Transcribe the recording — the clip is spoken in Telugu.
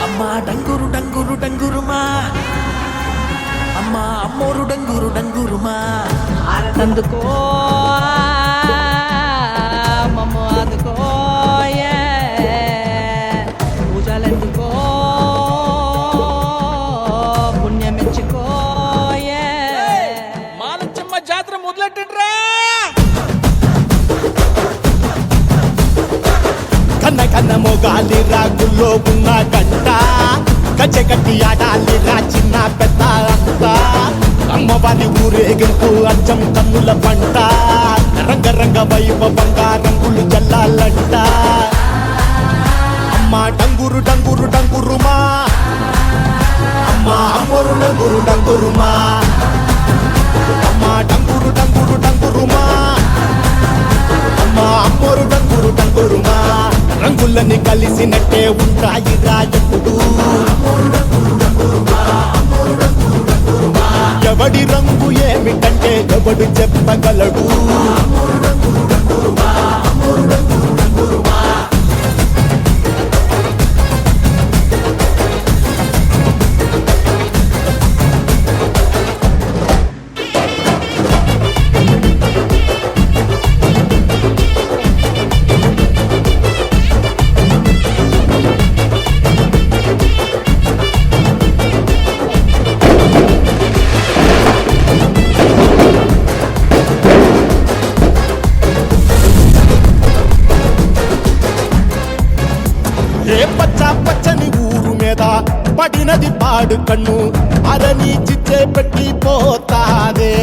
అమ్మా డంగురు డంగురు డంగురుమా, అమ్మా అమ్మోరు డంగురు డంగురుమా, అందుకో మమ్మ అందుకో పూజలందుకో పుణ్యమిచ్చుకో మాలచ్చమ్మ జాతర మొదలెట్టండ్రా. కన్న కన్న మొగాలి రాగుల్లో ఉన్న గంట గచ్చగట్టి ఆడాలి రా చిన్న పెద్ద అంతా అమ్మవారి ఊరేగింపు అచ్చం కన్నుల పంట రంగరంగ వైభవంగా రంగులు జల్లాలంట అమ్మ డంగురు డంగురు డంగురుమా అమ్మ అమ్మోరు డంగురు డంగురుమా అమ్మ డంగురు డంగురు డంగురుమా అమ్మ అమ్మోరు డంగురు డంగురుమా రంగులని కలిసినట్టే ఉంటాయి రాజపుడు ఎవడి రంగు ఏమిటంటే ఎవడు చెప్పగలడు ఏ పచ్చ పచ్చని ఊరు మీద పడినది పాడు కన్ను అరని చిచ్చే పెట్టి పోతాదే